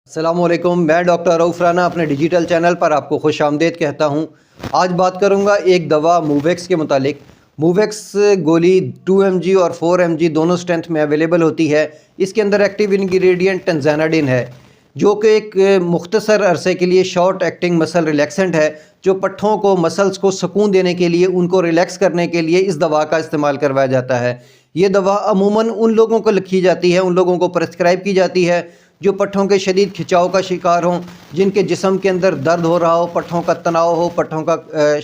السلام علیکم، میں ڈاکٹر رؤف رانا اپنے ڈیجیٹل چینل پر آپ کو خوش آمدید کہتا ہوں۔ آج بات کروں گا ایک دوا موویکس کے متعلق۔ موویکس گولی 2 mg اور 4 mg دونوں اسٹرینتھ میں اویلیبل ہوتی ہے۔ اس کے اندر ایکٹیو انگریڈینٹ ٹنزاناڈین ہے، جو کہ ایک مختصر عرصے کے لیے شارٹ ایکٹنگ مسل ریلیکسنٹ ہے، جو پٹھوں کو مسلز کو سکون دینے کے لیے، ان کو ریلیکس کرنے کے لیے اس دوا کا استعمال کروایا جاتا ہے۔ یہ دوا عموماً ان لوگوں کو لکھی جاتی ہے، ان لوگوں کو پرسکرائب کی جاتی ہے جو پٹھوں کے شدید کھچاؤ کا شکار ہوں، جن کے جسم کے اندر درد ہو رہا ہو، پٹھوں کا تناؤ ہو، پٹھوں کا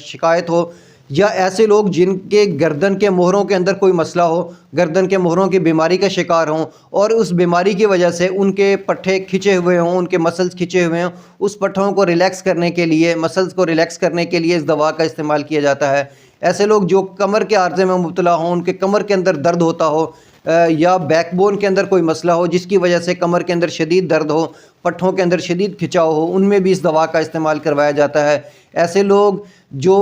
شکایت ہو، یا ایسے لوگ جن کے گردن کے موہروں کے اندر کوئی مسئلہ ہو، گردن کے موہروں کی بیماری کا شکار ہوں، اور اس بیماری کی وجہ سے ان کے پٹھے کھچے ہوئے ہوں، ان کے مسلز کھچے ہوئے ہوں، اس پٹھوں کو ریلیکس کرنے کے لیے، مسلز کو ریلیکس کرنے کے لیے اس دوا کا استعمال کیا جاتا ہے۔ ایسے لوگ جو کمر کے عارضے میں مبتلا ہوں، ان کے کمر کے اندر درد ہوتا ہو، یا بیک بون کے اندر کوئی مسئلہ ہو جس کی وجہ سے کمر کے اندر شدید درد ہو، پٹھوں کے اندر شدید کھچاؤ ہو، ان میں بھی اس دوا کا استعمال کروایا جاتا ہے۔ ایسے لوگ جو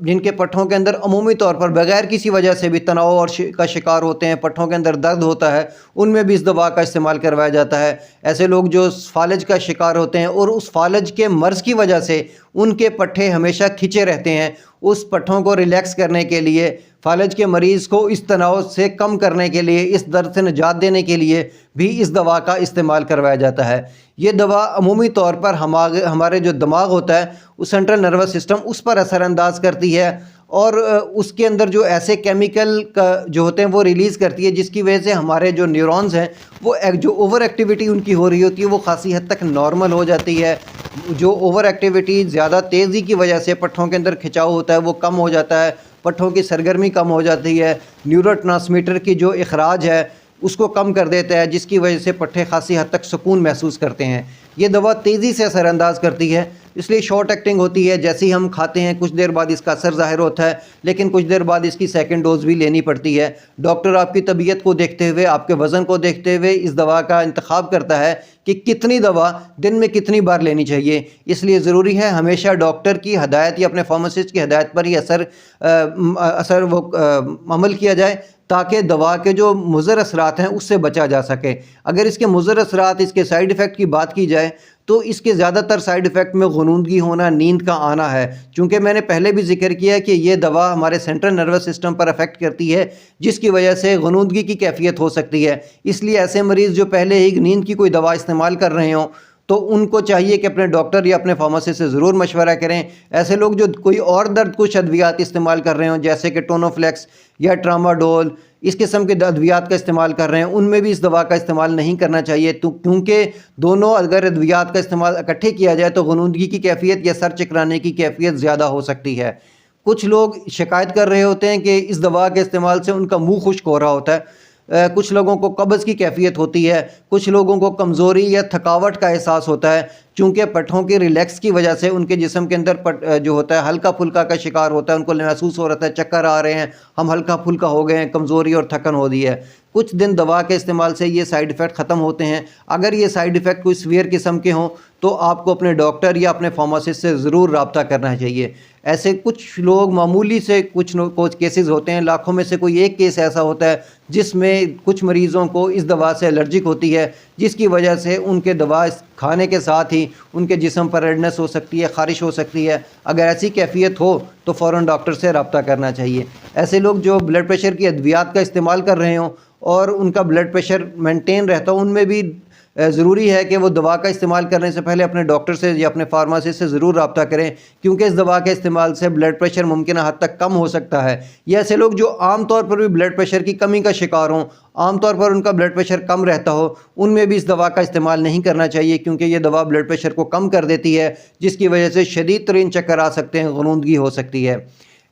جن کے پٹھوں کے اندر عمومی طور پر بغیر کسی وجہ سے بھی تناؤ اور کا شکار ہوتے ہیں، پٹھوں کے اندر درد ہوتا ہے، ان میں بھی اس دوا کا استعمال کروایا جاتا ہے۔ ایسے لوگ جو فالج کا شکار ہوتے ہیں اور اس فالج کے مرض کی وجہ سے ان کے پٹھے ہمیشہ کھچے رہتے ہیں، اس پٹھوں کو ریلیکس کرنے کے لیے، فالج کے مریض کو اس تناؤ سے کم کرنے کے لیے، اس درد سے نجات دینے کے لیے بھی اس دوا کا استعمال کروایا جاتا ہے۔ یہ دوا عمومی طور پر ہمارے جو دماغ ہوتا ہے، اس سینٹرل نروس سسٹم، اس پر اثر انداز کرتی ہے، اور اس کے اندر جو ایسے کیمیکل جو ہوتے ہیں وہ ریلیز کرتی ہے، جس کی وجہ سے ہمارے جو نیورونز ہیں، وہ جو اوور ایکٹیویٹی ان کی ہو رہی ہوتی ہے وہ خاصی حد تک نارمل ہو جاتی ہے۔ جو اوور ایکٹیویٹی زیادہ تیزی کی وجہ سے پٹھوں کے اندر کھچاؤ ہوتا ہے وہ کم ہو جاتا ہے، پٹھوں کی سرگرمی کم ہو جاتی ہے، نیورو ٹرانسمیٹر کی جو اخراج ہے اس کو کم کر دیتا ہے، جس کی وجہ سے پٹھے خاصی حد تک سکون محسوس کرتے ہیں۔ یہ دوا تیزی سے اثر انداز کرتی ہے، اس لیے شارٹ ایکٹنگ ہوتی ہے۔ جیسے ہی ہم کھاتے ہیں کچھ دیر بعد اس کا اثر ظاہر ہوتا ہے، لیکن کچھ دیر بعد اس کی سیکنڈ ڈوز بھی لینی پڑتی ہے۔ ڈاکٹر آپ کی طبیعت کو دیکھتے ہوئے، آپ کے وزن کو دیکھتے ہوئے اس دوا کا انتخاب کرتا ہے کہ کتنی دوا دن میں کتنی بار لینی چاہیے۔ اس لیے ضروری ہے ہمیشہ ڈاکٹر کی ہدایت یا اپنے فارماسسٹ کی ہدایت پر ہی عمل کیا جائے، تاکہ دوا کے جو مضر اثرات ہیں اس سے بچا جا سکے۔ اگر اس کے مضر اثرات، اس کے سائیڈ ایفیکٹ کی بات کی جائے تو اس کے زیادہ تر سائیڈ ایفیکٹ میں غنودگی ہونا، نیند کا آنا ہے۔ چونکہ میں نے پہلے بھی ذکر کیا ہے کہ یہ دوا ہمارے سینٹرل نروس سسٹم پر افیکٹ کرتی ہے، جس کی وجہ سے غنودگی کی کیفیت ہو سکتی ہے۔ اس لیے ایسے مریض جو پہلے ہی نیند کی کوئی دوا استعمال کر رہے ہوں تو ان کو چاہیے کہ اپنے ڈاکٹر یا اپنے فارماسسٹ سے ضرور مشورہ کریں۔ ایسے لوگ جو کوئی اور درد کش ادویات استعمال کر رہے ہوں، جیسے کہ ٹونوفلیکس یا ٹراماڈول، اس قسم کے ادویات کا استعمال کر رہے ہیں، ان میں بھی اس دوا کا استعمال نہیں کرنا چاہیے، کیونکہ دونوں اگر ادویات کا استعمال اکٹھے کیا جائے تو غنودگی کی کیفیت یا سر چکرانے کی کیفیت زیادہ ہو سکتی ہے۔ کچھ لوگ شکایت کر رہے ہوتے ہیں کہ اس دوا کے استعمال سے ان کا منہ خشک ہو رہا ہوتا ہے، کچھ لوگوں کو قبض کی کیفیت ہوتی ہے، کچھ لوگوں کو کمزوری یا تھکاوٹ کا احساس ہوتا ہے، چونکہ پٹھوں کی ریلیکس کی وجہ سے ان کے جسم کے اندر جو ہوتا ہے ہلکا پھلکا کا شکار ہوتا ہے، ان کو محسوس ہو رہا ہے چکر آ رہے ہیں، ہم ہلکا پھلکا ہو گئے ہیں، کمزوری اور تھکن ہو رہی ہے۔ کچھ دن دوا کے استعمال سے یہ سائیڈ ایفیکٹ ختم ہوتے ہیں۔ اگر یہ سائیڈ ایفیکٹ کوئی سیویئر قسم کے ہوں تو آپ کو اپنے ڈاکٹر یا اپنے فارماسسٹ سے ضرور رابطہ کرنا چاہیے۔ ایسے کچھ لوگ معمولی سے کچھ کیسز ہوتے ہیں، لاکھوں میں سے کوئی ایک کیس ایسا ہوتا ہے جس میں کچھ مریضوں کو اس دوا سے الرجک ہوتی ہے، جس کی وجہ سے ان کے دوا کھانے کے ساتھ ہی ان کے جسم پر ریڈنس ہو سکتی ہے، خارش ہو سکتی ہے۔ اگر ایسی کیفیت ہو تو فوراً ڈاکٹر سے رابطہ کرنا چاہیے۔ ایسے لوگ جو بلڈ پریشر کی ادویات کا استعمال کر رہے ہوں اور ان کا بلڈ پریشر مینٹین رہتا ہو، ان میں بھی ضروری ہے کہ وہ دوا کا استعمال کرنے سے پہلے اپنے ڈاکٹر سے یا اپنے فارماسسٹ سے ضرور رابطہ کریں، کیونکہ اس دوا کے استعمال سے بلڈ پریشر ممکنہ حد تک کم ہو سکتا ہے۔ یہ ایسے لوگ جو عام طور پر بھی بلڈ پریشر کی کمی کا شکار ہوں، عام طور پر ان کا بلڈ پریشر کم رہتا ہو، ان میں بھی اس دوا کا استعمال نہیں کرنا چاہیے، کیونکہ یہ دوا بلڈ پریشر کو کم کر دیتی ہے، جس کی وجہ سے شدید ترین چکر آ سکتے ہیں، غنودگی ہو سکتی ہے۔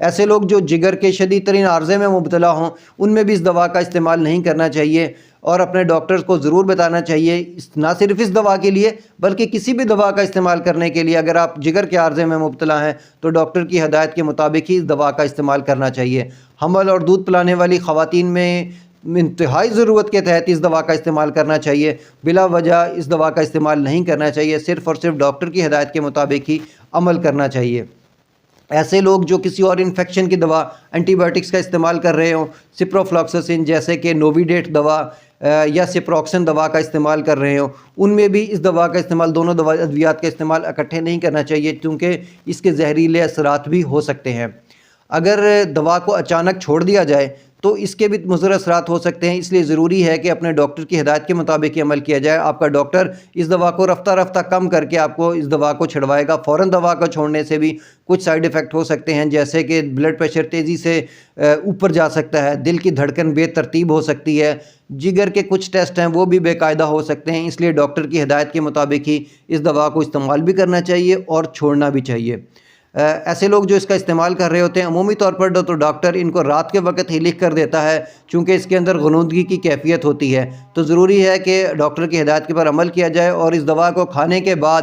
ایسے لوگ جو جگر کے شدید ترین عارضے میں مبتلا ہوں، ان میں بھی اس دوا کا استعمال نہیں کرنا چاہیے، اور اپنے ڈاکٹرز کو ضرور بتانا چاہیے، نہ صرف اس دوا کے لیے بلکہ کسی بھی دوا کا استعمال کرنے کے لیے اگر آپ جگر کے عارضے میں مبتلا ہیں تو ڈاکٹر کی ہدایت کے مطابق ہی اس دوا کا استعمال کرنا چاہیے۔ حمل اور دودھ پلانے والی خواتین میں انتہائی ضرورت کے تحت اس دوا کا استعمال کرنا چاہیے، بلا وجہ اس دوا کا استعمال نہیں کرنا چاہیے، صرف اور صرف ڈاکٹر کی ہدایت کے مطابق ہی عمل کرنا چاہیے۔ ایسے لوگ جو کسی اور انفیکشن کی دوا، اینٹی بائیوٹکس کا استعمال کر رہے ہوں، سپروفلاکسسن جیسے کہ نوویڈیٹ دوا، یا سپروکسن دوا کا استعمال کر رہے ہوں، ان میں بھی اس دوا کا استعمال، دونوں ادویات کا استعمال اکٹھے نہیں کرنا چاہیے، کیونکہ اس کے زہریلے اثرات بھی ہو سکتے ہیں۔ اگر دوا کو اچانک چھوڑ دیا جائے تو اس کے بھی مضر اثرات ہو سکتے ہیں، اس لیے ضروری ہے کہ اپنے ڈاکٹر کی ہدایت کے مطابق عمل کیا جائے۔ آپ کا ڈاکٹر اس دوا کو رفتہ رفتہ کم کر کے آپ کو اس دوا کو چھڑوائے گا۔ فوراً دوا کو چھوڑنے سے بھی کچھ سائیڈ ایفیکٹ ہو سکتے ہیں، جیسے کہ بلڈ پریشر تیزی سے اوپر جا سکتا ہے، دل کی دھڑکن بے ترتیب ہو سکتی ہے، جگر کے کچھ ٹیسٹ ہیں وہ بھی بے قاعدہ ہو سکتے ہیں۔ اس لیے ڈاکٹر کی ہدایت کے مطابق ہی اس دوا کو استعمال بھی کرنا چاہیے اور چھوڑنا بھی چاہیے۔ ایسے لوگ جو اس کا استعمال کر رہے ہوتے ہیں، عمومی طور پر تو ڈاکٹر ان کو رات کے وقت ہی لکھ کر دیتا ہے، چونکہ اس کے اندر غنودگی کی کیفیت ہوتی ہے، تو ضروری ہے کہ ڈاکٹر کی ہدایت کے پر عمل کیا جائے اور اس دوا کو کھانے کے بعد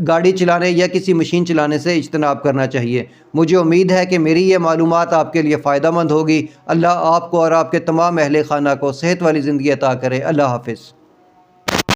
گاڑی چلانے یا کسی مشین چلانے سے اجتناب کرنا چاہیے۔ مجھے امید ہے کہ میری یہ معلومات آپ کے لیے فائدہ مند ہوگی۔ اللہ آپ کو اور آپ کے تمام اہل خانہ کو صحت والی زندگی عطا کرے۔ اللہ حافظ۔